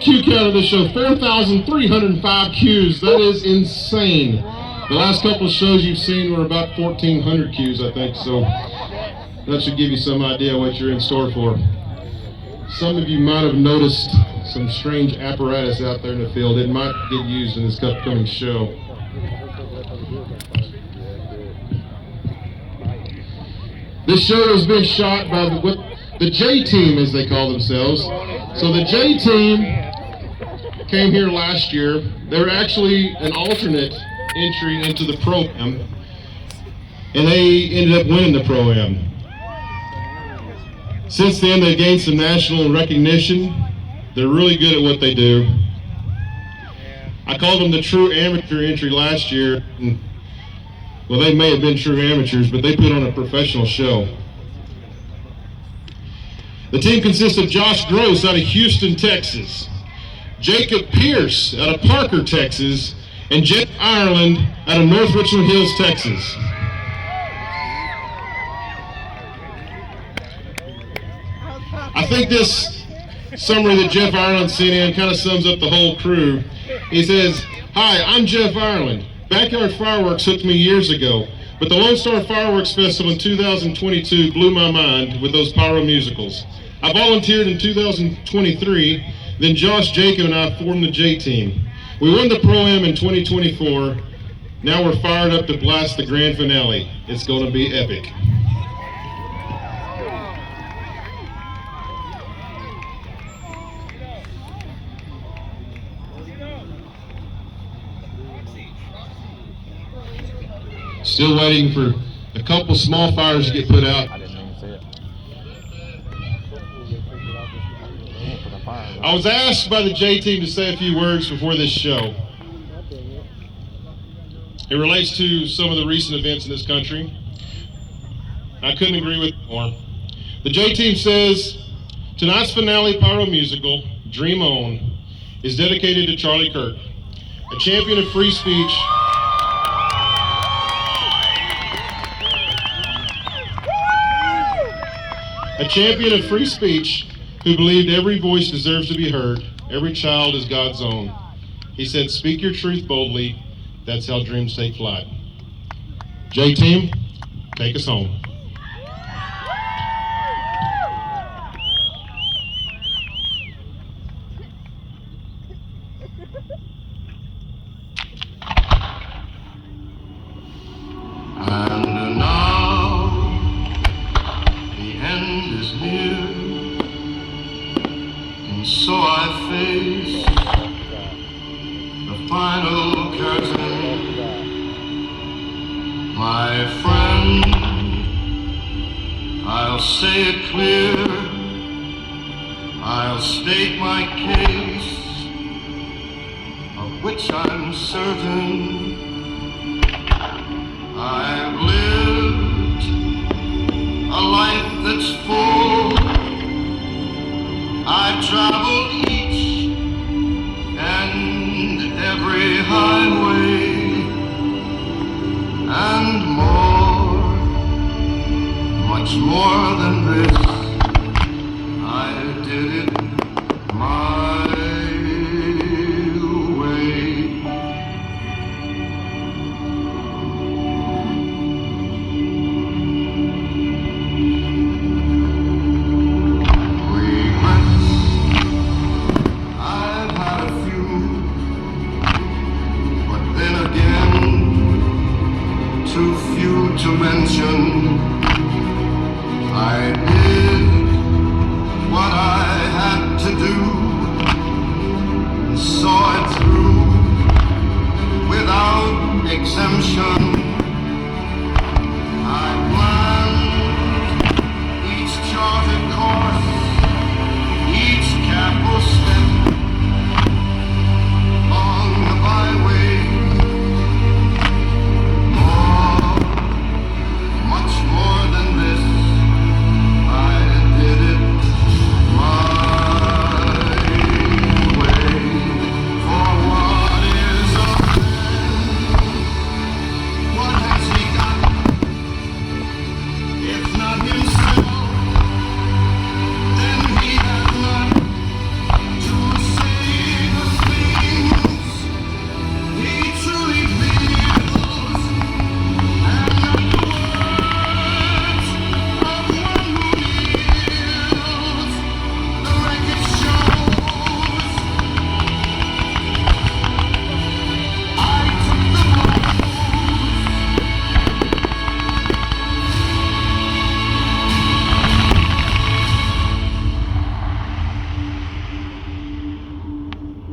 Q count of this show, 4,305 Qs. That is insane. The last couple of shows you've seen were about 1,400 Qs, I think, so that should give you some idea what you're in store for. Some of you might have noticed some strange apparatus out there in the field. It might get used in this upcoming show. This show has been shot by the J Team, as they call themselves. So the J Team came here last year. They were actually an alternate entry into the Pro-Am, and they ended up winning the Pro-Am. Since then, they gained some national recognition. They're really good at what they do. I called them the true amateur entry last year. And, well, they may have been true amateurs, but they put on a professional show. The team consists of Josh Gross out of Houston, Texas, Jacob Pierce out of Parker, Texas, and Jeff Ireland out of North Richland Hills, Texas. I think this summary that Jeff Ireland sent in kind of sums up the whole crew. He says, "Hi, I'm Jeff Ireland. Backyard Fireworks hooked me years ago, but the Lonestar Fireworks Festival in 2022 blew my mind with those pyro musicals. I volunteered in 2023, then Josh, Jacob, and I formed the J Team. We won the Pro-Am in 2024. Now we're fired up to blast the grand finale. It's going to be epic." Still waiting for a couple small fires to get put out. I was asked by the J Team to say a few words before this show. It relates to some of the recent events in this country. I couldn't agree with it more. The J Team says, tonight's finale pyro musical, Dream On, is dedicated to Charlie Kirk, a champion of free speech, who believed every voice deserves to be heard, every child is God's own. He said, "Speak your truth boldly, that's how dreams take flight." J Team, take us home. And now the end is near, and so I face the final curtain. My friend, I'll say it clear, I'll state my case, of which I'm certain. I've lived a life that's full. I've traveled each and every highway and more, much more than this. I did it my way.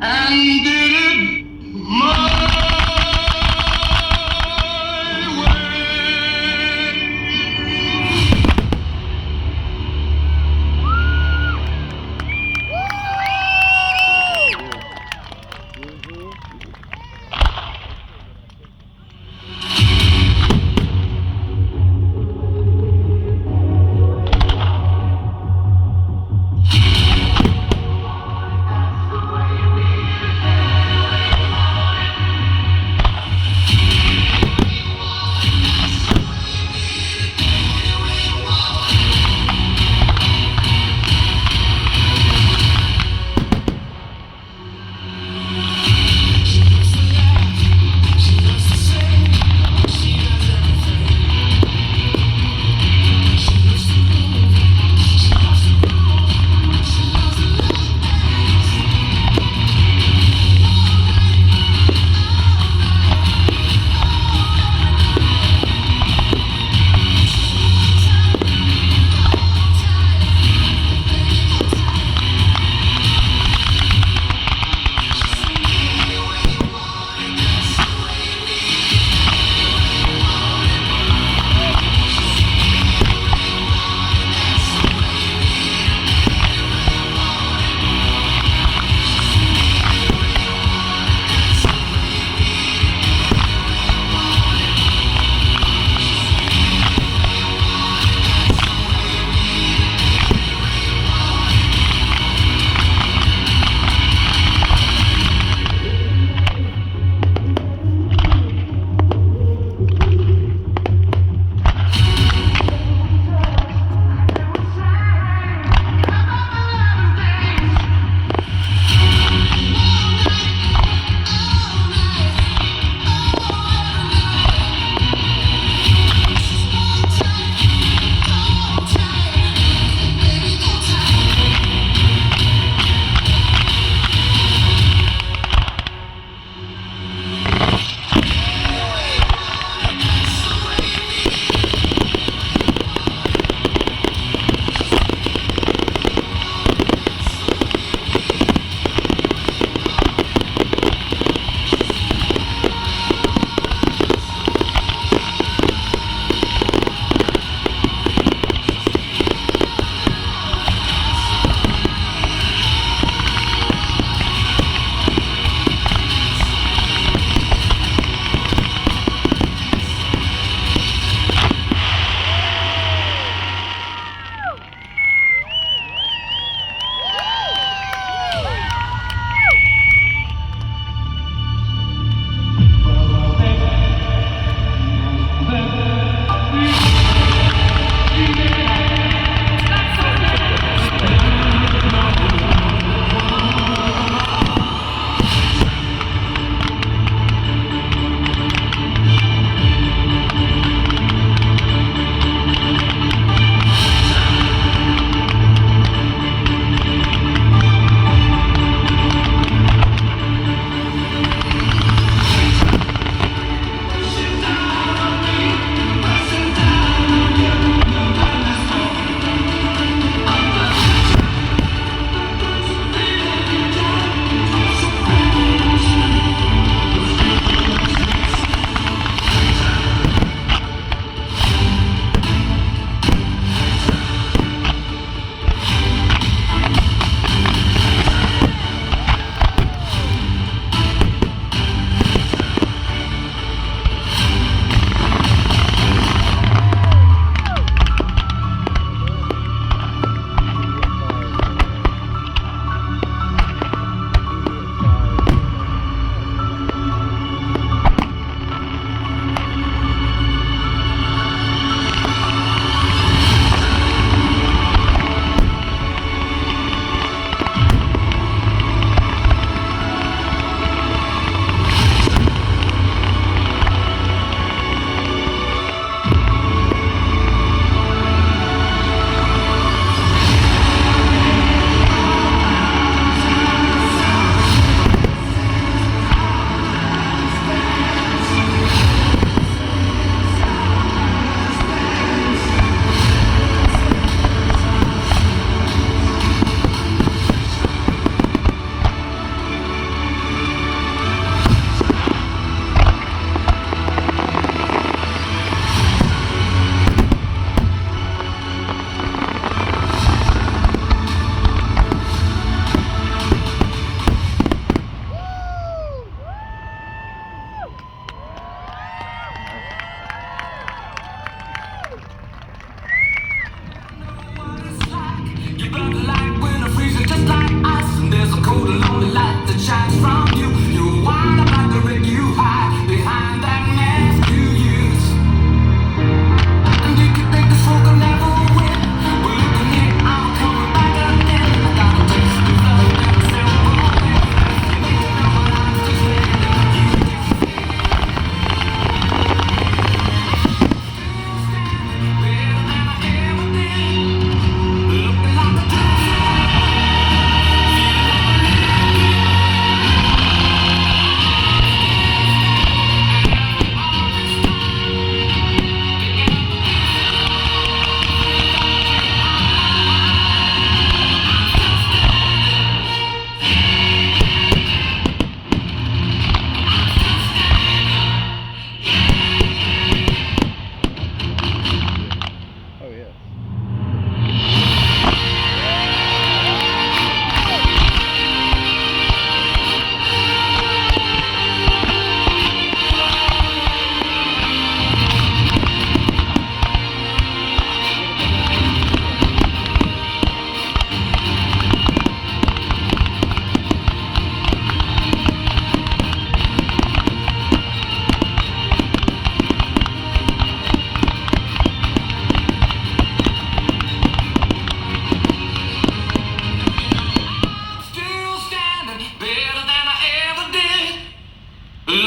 and did it my way.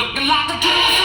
looking like a true